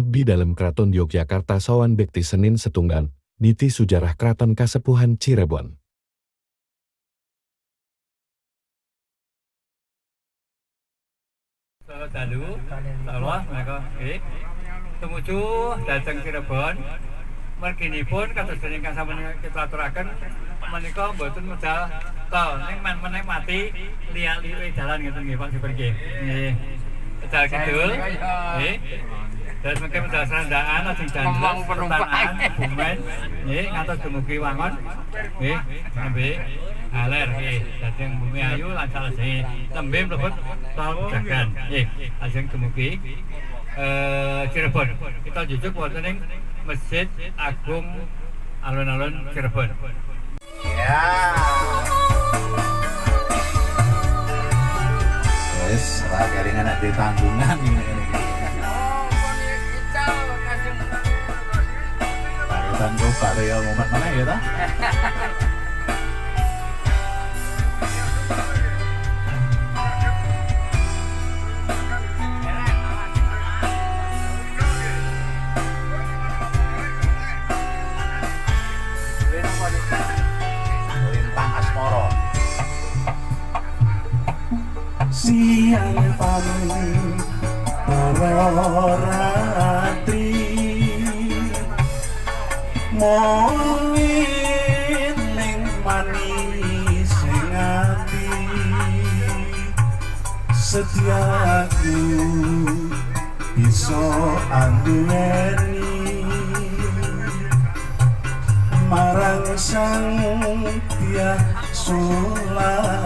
Abdi dalam Keraton Yogyakarta Sawan Bekti Senin Setunggan, Niti Sujarah Keraton Kasepuhan Cirebon. Dalu, Allah mereka tumuju datang Cirebon. Merginipun kados dening kang sampun kita aturaken menika mboten medal tol ning menikmati liya-liya dalan ngoten nggih Pak Super nggih. Nggih. Medal kidul nggih. Dan mungkin medal serandaan lajeng dandel pertanaan Bumen nggih ngantos dumugi Wangon nggih nembe aler nggih dhateng Bumi Ayu lan salajenge tembe mlebet tol Jagan nggih lajeng dumugi Cirebon. Kita jujuk wonten ing Masjid Agung Alun-alun Cirebon. Ya. Wes, ora kelingan nek tanggungan ini. Parutan kok karo ya momen mana ya ta? Siang pagi ratri mongin ning manis sing ati setiaku iso anduweni marang sang Hyang Sulasmi.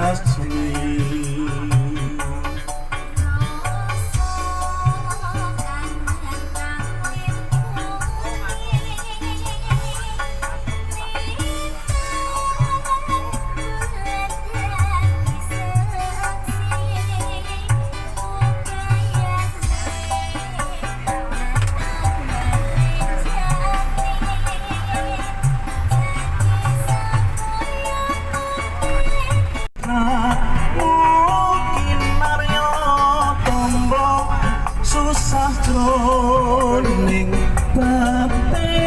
Susah jroning batinku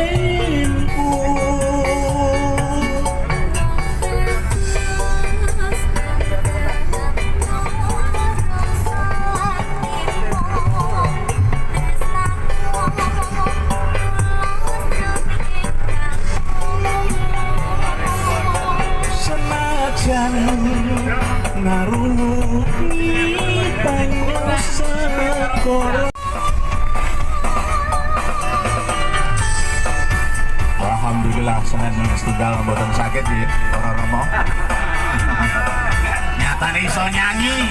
senajan ngarungi banyu sekor. Alhamdulillah Senin Setunggal mboten sakit nggih para Rama. Nyatane iso nyanyi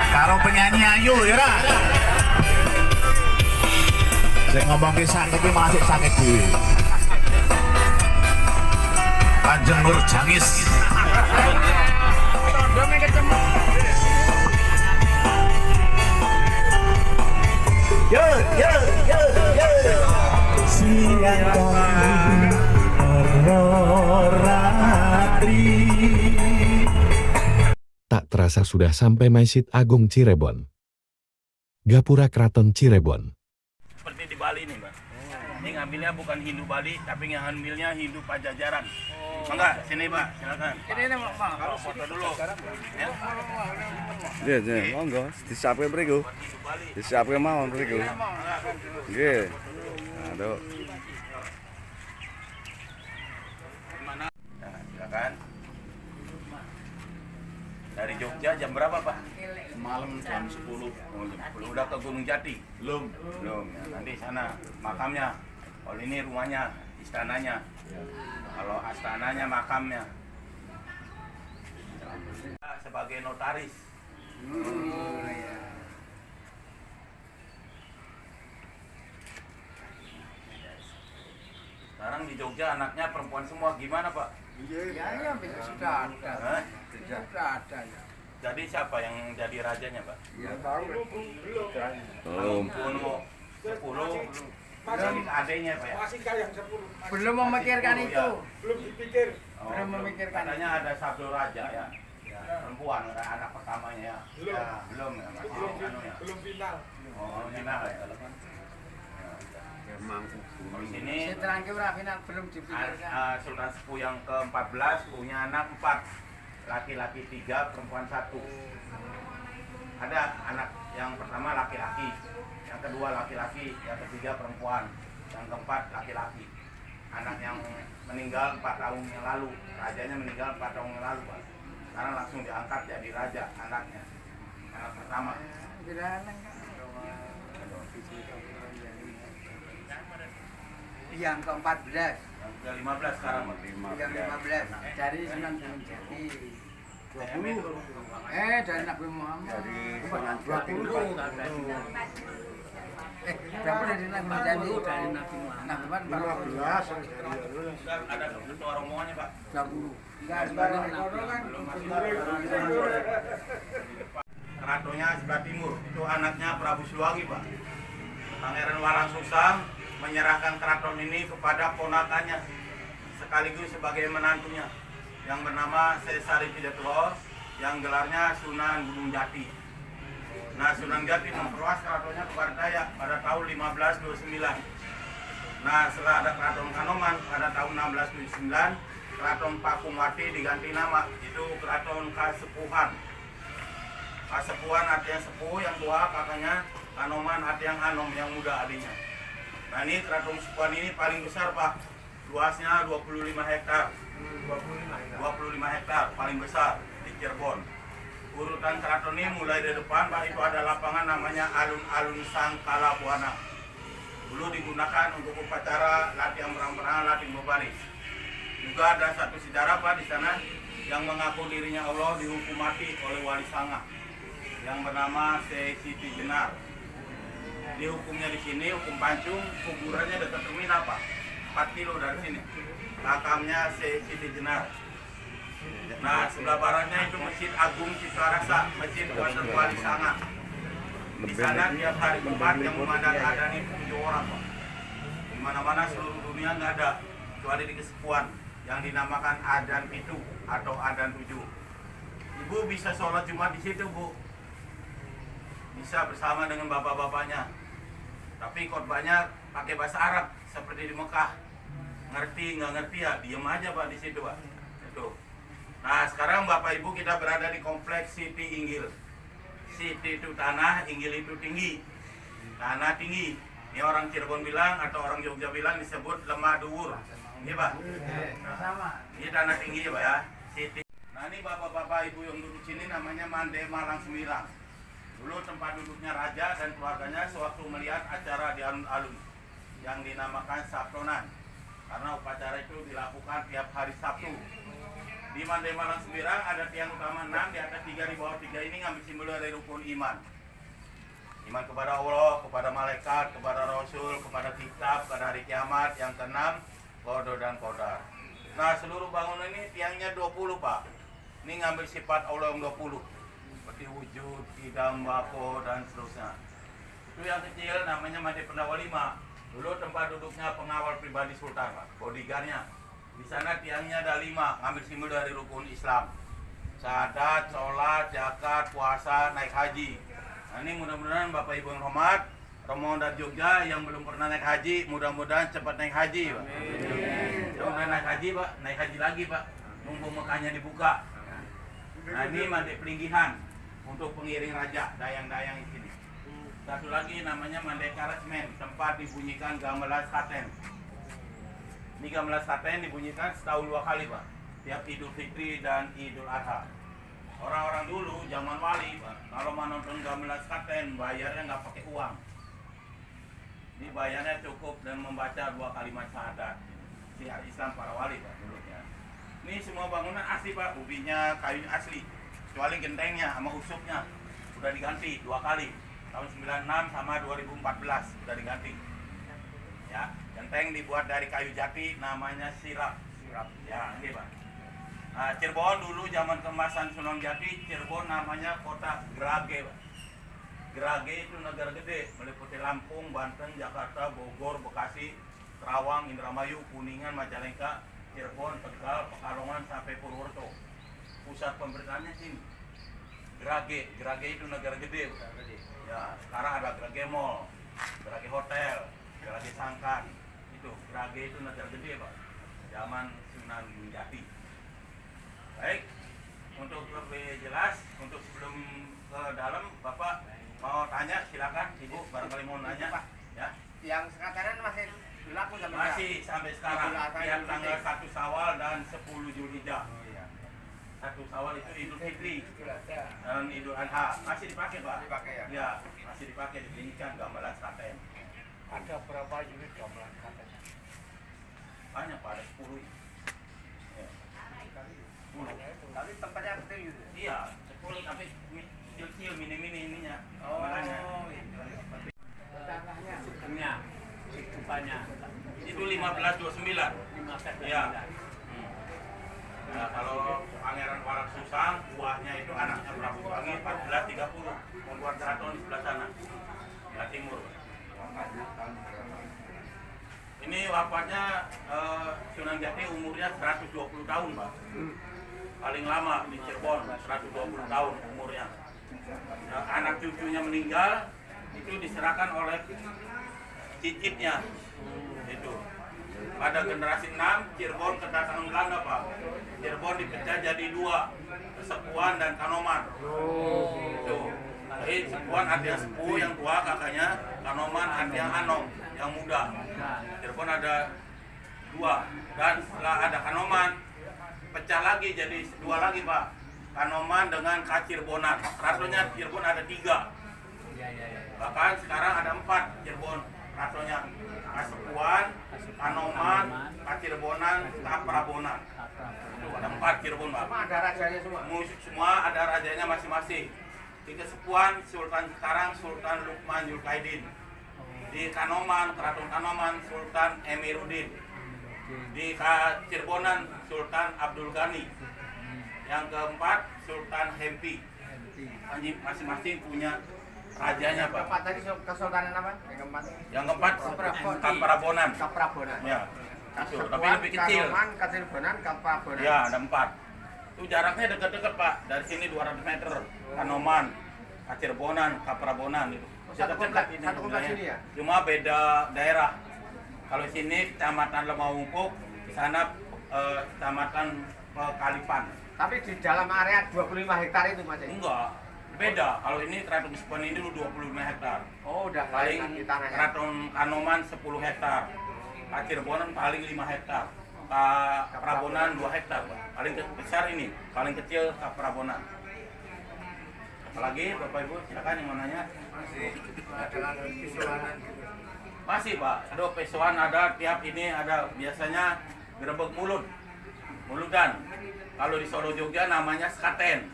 karo penyanyi ayu ya ra. Sing ngomong ki sakit ki masih sakit dhewe. Kanjeng Nur Jangis. Tondome ketemu. Yo yo yo yo. Siang ratri. Tak terasa sudah sampai Masjid Agung Cirebon. Gapura Keraton Cirebon. Seperti di Bali nih, Mbak. Ini ngambilnya bukan Hindu Bali, tapi ngambilnya Hindu Pajajaran. Mangga, sini Pak, silakan. Ini Pak, kalau foto dulu. Iya, monggo, disiapke mriku. Disiapke mawon mriku. Nggih. Aduh. Nah, silakan. Dari Jogja jam berapa, Pak? Malam jam 10. Oh, jam 10. Udah ke Gunung Jati? Belum. Belum. Ya, nanti sana makamnya. Kalau ini rumahnya, istananya. Kalau astananya, makamnya. Sebagai notaris. Sekarang di Jogja anaknya perempuan semua, gimana Pak? Ya, sudah ada. Sudah ada ya. Jadi siapa yang jadi rajanya Pak? Ya tahu. Belum. Kuno 10 jadi adanya Pak ya? Masih yang 10. Belum memikirkan Oh, itu. ya. Belum dipikir. Oh, Belum memikirkan. Katanya ada Sabdo Raja ya? Perempuan, anak pertamanya ya? Belum. Ya, belum ya? Masih anu ya? Belum final. Oh, final ya? Di sini Seterangke ora final belum dipikirkan. Sultan Sepuh yang ke-14 punya anak 4, laki-laki 3, perempuan 1. Ada anak yang pertama laki-laki, yang kedua laki-laki, yang ketiga perempuan, yang keempat laki-laki. Anak yang meninggal 4 tahun yang lalu, rajanya meninggal 4 tahun yang lalu, Pak. Sekarang langsung diangkat jadi raja anaknya, anak pertama. Yang ke-14, Yang ke-15 sekarang, Pak. yang 15 dari Sunan Gunung Jati. 20. Dari Nabi Muhammad. Dari Sunan Jati. 20. Berapa dari Nabi Jati? Dari Nabi Muhammad 15. Ada ketua rombongannya, Pak. 20. Keratonya sebelah timur, itu anaknya Prabu Siliwangi, Pak. Pangeran Walang Sungsang menyerahkan keraton ini kepada ponakannya sekaligus sebagai menantunya yang bernama Sesari Pidatulo yang gelarnya Sunan Gunung Jati. Nah, Sunan Jati memperluas keratonnya ke Barat Dayak pada tahun 1529. Nah, setelah ada keraton Kanoman pada tahun 1679, keraton Pakumwati diganti nama, itu keraton Kasepuhan. Kasepuhan artinya sepuh yang tua kakaknya, Kanoman artinya Anom yang muda adiknya. Nah, ini keraton Sepuhan ini paling besar, Pak. Luasnya 25 hektar. 25 hektar paling besar di Cirebon. Urutan keraton ini mulai dari depan, Pak, itu ada lapangan namanya Alun-Alun Sangkala Buana. Dulu digunakan untuk upacara latihan perang-perangan, latihan berbaris. Juga ada satu sejarah, Pak, di sana yang mengaku dirinya Allah dihukum mati oleh Wali Sanga yang bernama Syekh Siti Jenar. Dihukumnya di sini, hukum pancung, kuburannya dekat terminal, Pak. 4 kilo dari sini. Makamnya Syekh Siti Jenar. Nah, sebelah baratnya itu Masjid Agung Citarasa, Masjid Buatan Wali Sanga. Di sana tiap hari Jumat yang memandang ada nih 7 orang, Pak. Di mana-mana seluruh dunia nggak ada, kecuali di Kesepuhan yang dinamakan Adan Pitu atau Adan 7. Ibu bisa sholat Jumat di situ, Bu. Bisa bersama dengan bapak-bapaknya. Tapi khotbahnya pakai bahasa Arab seperti di Mekah. Ngerti nggak ngerti ya, diem aja, Pak, di situ, Pak. Itu. Nah, sekarang Bapak Ibu kita berada di kompleks Siti Inggil. Siti itu tanah, Inggil itu tinggi. Tanah tinggi. Ini orang Cirebon bilang atau orang Jogja bilang disebut lemah duwur. Ini, Pak. Nah, ini tanah tinggi, Pak, ya. Siti. Nah, ini bapak-bapak ibu yang duduk sini namanya Mande Malang Semirang. Dulu tempat duduknya raja dan keluarganya sewaktu melihat acara di alun-alun yang dinamakan Sabtonan. Karena upacara itu dilakukan tiap hari Sabtu. Di Mande Malang Semirang ada tiang utama 6, di atas 3, di bawah 3 ini ngambil simbol dari rukun iman. Iman kepada Allah, kepada malaikat, kepada Rasul, kepada kitab, kepada hari kiamat. Yang ke-6, Qada dan Qadar. Nah, seluruh bangunan ini tiangnya 20, Pak. Ini ngambil sifat Allah yang 20. Seperti wujud, idam, wako, dan seterusnya. Itu yang kecil namanya Mande Pendawa 5. Dulu tempat duduknya pengawal pribadi Sultan, Pak. Bodyguardnya. Di sana tiangnya ada 5, ngambil simbol dari rukun Islam. Syahadat, sholat, zakat, puasa, naik haji. Nah, ini mudah-mudahan Bapak Ibu yang hormat, rombongan dari Jogja yang belum pernah naik haji, mudah-mudahan cepat naik haji, Pak. Yang udah naik haji, Pak, naik haji lagi, Pak. Nunggu Mekahnya dibuka. Nah, ini Mande Pelinggihan untuk pengiring raja, dayang-dayang di sini. Satu lagi namanya Mande Karasmen, tempat dibunyikan gamelan Klaten. Ini gamelan Klaten dibunyikan setahun 2 kali, Pak. Tiap Idul Fitri dan Idul Adha. Orang-orang dulu zaman wali, Pak, kalau mau nonton gamelan Klaten bayarnya nggak pakai uang. Ini bayarnya cukup dan membaca 2 kalimat syahadat. Syiar Islam para wali, Pak, dulunya. Ini semua bangunan asli, Pak, ubinya kayu asli. Kecuali gentengnya sama usupnya udah diganti 2 kali. Tahun 96 sama 2014 udah diganti. Ya, genteng dibuat dari kayu jati namanya sirap. Ya, ini, Pak. Nah, Cirebon dulu zaman keemasan Sunan Jati, Cirebon namanya kota Grage, Pak. Grage itu negara gede, meliputi Lampung, Banten, Jakarta, Bogor, Bekasi, Kerawang, Indramayu, Kuningan, Majalengka, Cirebon, Tegal, Pekalongan sampai Purworejo. Pusat pemerintahannya sini. Grage itu negara gede, Pak. Ya, sekarang ada Grage Mall, Grage Hotel, Grage Sangkan. Sage itu Negara Gede Pak, zaman Sunan Gunjati. Baik, untuk lebih jelas, untuk sebelum ke dalam, Bapak mau tanya silakan, Ibu barangkali mau nanya Pak. Ya. Yang sekarang masih berlaku sampai Masih sampai sekarang, tiap tanggal 1 Syawal dan 10 Zulhijjah. 1 Syawal itu Idul Fitri dan Idul Adha masih dipakai Pak? Dipakai ya? Ya, masih dipakai, dibelikan gamelan sekaten. Ada berapa unit gamelan katanya? Banyak Pak, ada 10. Ya. 10. Tapi tempatnya kecil gitu. Iya, 10 tapi kecil-kecil mini-mini ininya. Oh, gamelannya. Sugengnya, hidupannya. Itu 1529. 15. Iya. Nah, kalau Pangeran Warak Susang, buahnya itu anaknya Prabu Siliwangi 1430, membuat keraton di sebelah sana, sebelah timur. Ini wafatnya Sunan Jati umurnya 120 tahun, Pak. Paling lama di Cirebon, 120 tahun umurnya. Nah, anak cucunya meninggal, itu diserahkan oleh cicitnya. Itu. Pada generasi 6, Cirebon kedatangan Belanda, Pak. Cirebon dipecah jadi 2, Sepuan dan Kanoman. Itu. Jadi Sepuan ada yang sepuh, yang tua kakaknya, Kanoman ada yang Anom, yang muda. Cirebon ada 2. Dan setelah ada Kanoman, pecah lagi jadi 2 lagi, Pak. Kanoman dengan Kacirbonan. Ratonya Cirebon ada 3. Bahkan sekarang ada 4 Cirebon ratonya. Kasepuan, Kanoman, Kacirbonan, Kaprabonan. Itu ada 4 Cirebon, Pak. Semua ada rajanya semua. Semua ada rajanya masing-masing. Di Kesepuan, Sultan sekarang Sultan Lukman Yulkaidin. Di Kanoman, Keraton Kanoman, Sultan Emiruddin. Di Kacirbonan, Sultan Abdul Ghani. Yang keempat, Sultan Hempi. Masing-masing punya rajanya, Pak. Keempat tadi kesultanan apa? Yang keempat, Kaprabonan. Kaprabonan. Ya, itu, tapi lebih kecil. Kanoman, Kacirbonan, Kaprabonan. Ya, ada 4. Itu jaraknya dekat-dekat, Pak. Dari sini 200 meter. Kanoman, Kacirbonan, Kaprabonan itu. Satu komplek sini ya? Cuma beda daerah. Kalau sini Kecamatan Lemawungkuk, di sana Kecamatan Kalipan. Tapi di dalam area 25 hektar itu Mas? Enggak, beda. Kalau ini Keraton Kesepuan ini dulu 25 hektar. Oh, udah Paling di tanah ya? Keraton Kanoman 10 hektar. Kacirbonan paling 5 hektar. Kaprabonan 2 hektar, Pak. Paling besar ini, paling kecil Kaprabonan. Apalagi Bapak Ibu, silakan yang mau nanya. Masih, Pak. Ada pesoan, ada tiap ini ada biasanya gerebek muludan. Kalau di Solo Jogja namanya sekaten.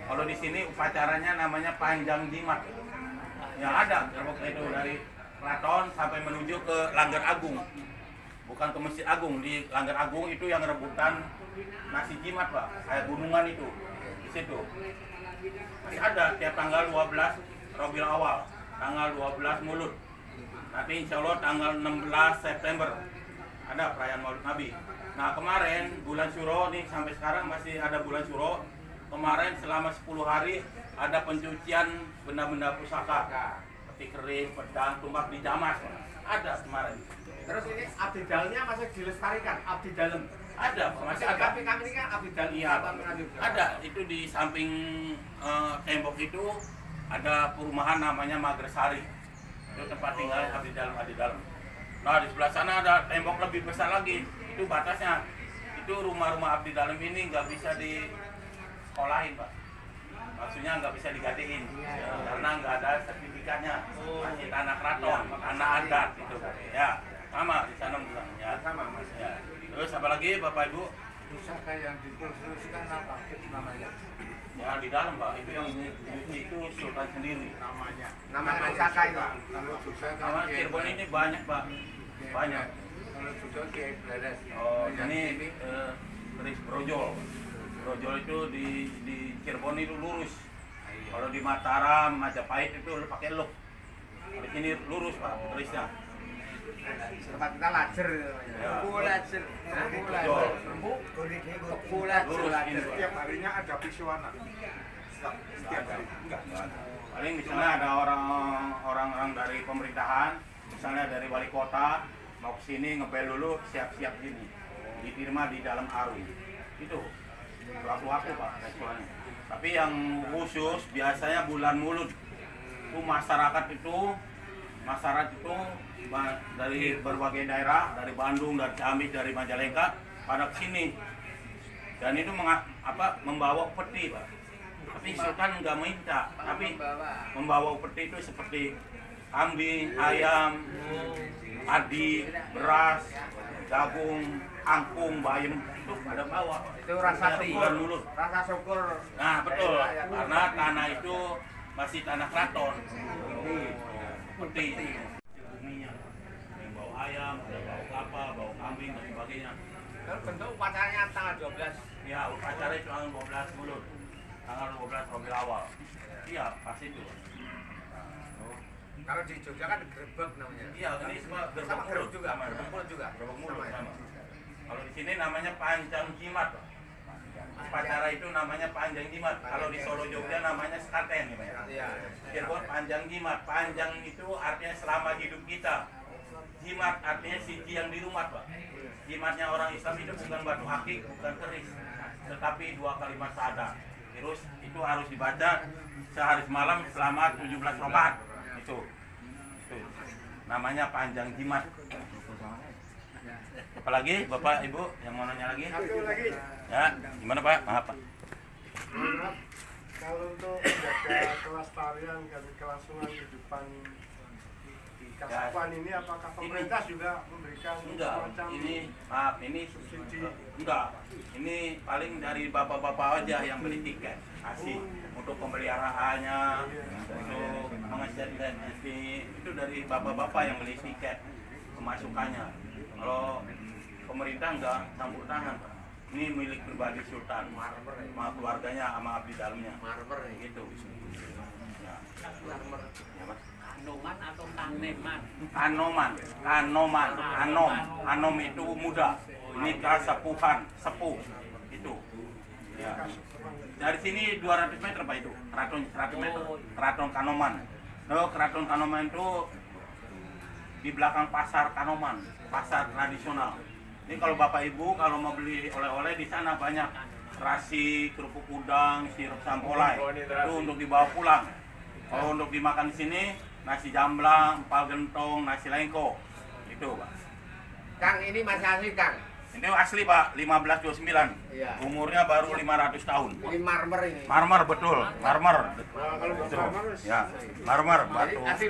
Kalau di sini upacaranya namanya panjang jimat. Ya ada gerebek itu dari keraton sampai menuju ke Langgar Agung. Bukan ke Masjid Agung, di Langgar Agung itu yang rebutan nasi jimat, Pak. Kayak gunungan itu. Di situ. Masih ada tiap tanggal 12 Rabiul Awal, tanggal 12 Mulud. Nanti insya Allah tanggal 16 September ada perayaan Maulid Nabi. Nah kemarin bulan Syuro nih sampai sekarang masih ada bulan Syuro. Kemarin selama 10 hari ada pencucian benda-benda pusaka, peti keris, pedang, tumbak di Jamas. Ada kemarin. Terus ini abdi dalamnya masih dilestarikan, abdi dalam. Ada, masih ada. Kami ini kan abdi dalam. Iya, ada. Itu di samping tembok itu ada perumahan namanya Magresari. Itu tempat tinggal abdi dalam. Nah di sebelah sana ada tembok lebih besar lagi. Itu batasnya. Itu rumah-rumah abdi dalam ini nggak bisa disekolahin, Pak. Maksudnya nggak bisa digadein karena nggak ada sertifikatnya. Masih tanah keraton, tanah adat itu. Ya, sama di sana juga. Ya, sama Mas. Ya. Terus apa lagi Bapak Ibu? Pusaka yang diteruskan apa namanya? Ya di dalam, Pak. Itu yang nyuci itu Sultan sendiri. Nama pusaka itu. Kalau susah Nama Cirebon ini banyak, Pak. Banyak. kalau susah Kiai Bledes. Oh, ini keris brojol. Brojol itu di Cirebon itu lurus. Kalau di Mataram, Majapahit itu pakai luk. Di sini lurus, Pak, kerisnya. Tempat kita lajer. Lajer. Brojol. Lurus ini, Pak. Setiap harinya ada visuana. Setiap hari. Enggak. Paling di sana ada orang-orang dari pemerintahan, misalnya dari wali kota, mau kesini ngepel dulu, siap-siap sini. Diterima di dalam arung. Itu waktu-waktu Pak restorannya. Tapi yang khusus biasanya bulan Mulut. Itu masyarakat itu dari berbagai daerah, dari Bandung, dari Ciamis, dari Majalengka pada kesini. Dan itu membawa peti Pak. Tapi Sultan nggak minta, tapi membawa peti itu seperti kambing, ayam, padi, beras, jagung, angkung, bayam itu pada bawa. Itu rasa bulan Mulut. rasa syukur. Nah betul, karena tanah itu masih tanah keraton. Peti. Buminya, yang bau ayam, ada bau apa, bau kambing dan sebagainya. Kalau bentuk upacaranya tanggal 12. Ya, upacara itu tanggal 12 Mulut, tanggal 12 Rabiul Awal. Iya, pasti itu. Kalau di Jogja kan grebek namanya. Iya, ini semua Sama gerbek grebek mulut juga, grebek mulut juga. Gerbek mulut Sama ya? sama. Kalau di sini namanya panjang jimat. Upacara itu namanya panjang jimat. Kalau di Solo Jogja namanya sekaten ya, Pak. Iya. Cirebon panjang jimat. Panjang itu artinya selama hidup kita. Jimat artinya siji yang di rumah, Pak. Jimatnya orang Islam itu bukan batu akik, bukan keris, tetapi 2 kalimat syahadat. Terus itu harus dibaca sehari semalam selama 17 rakaat. Itu namanya panjang jimat. Apalagi Bapak Ibu yang mau nanya lagi? Satu lagi. Ya, gimana Pak? Maaf Pak. Maaf, kalau untuk menjaga kelestarian dan kelangsungan kehidupan di Kasapuan ini, apakah pemerintah juga memberikan Enggak, semacam ini maaf, ini subsidi? enggak. Ini paling dari bapak-bapak aja yang beli tiket asli untuk pemeliharaannya, untuk mengecek itu dari bapak-bapak yang beli tiket pemasukannya. Kalau pemerintah enggak campur tangan, Pak. Ini milik pribadi Sultan, sama keluarganya, sama abdi dalamnya. Marmer Gitu. Ya. Ya, Mas. Anoman atau taneman? Anom itu muda. Ini kasepuhan, sepuh. Itu. Ya. Dari sini 200 meter Pak itu, keraton 100 meter. Keraton Kanoman. No, keraton Kanoman itu di belakang pasar Kanoman, pasar tradisional. Ini kalau Bapak Ibu kalau mau beli oleh-oleh di sana banyak terasi, kerupuk udang, sirup sampolai. Itu untuk dibawa pulang. Kalau untuk dimakan di sini nasi jamblang, empal gentong, nasi lengko. Itu, Pak. Kang, ini masih asli Kang. Ini asli, Pak, 1529. Iya. Umurnya baru 500 tahun. Ini marmer ini. Marmer betul, marmer. Kalau Betul. marmer, Ya, marmer Jadi batu. asli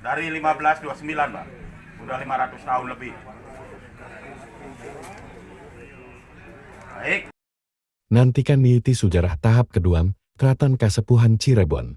Dari 1529, Pak. Udah 500 tahun lebih. Baik. Nantikan Niti Sejarah tahap kedua, Keraton Kasepuhan Cirebon.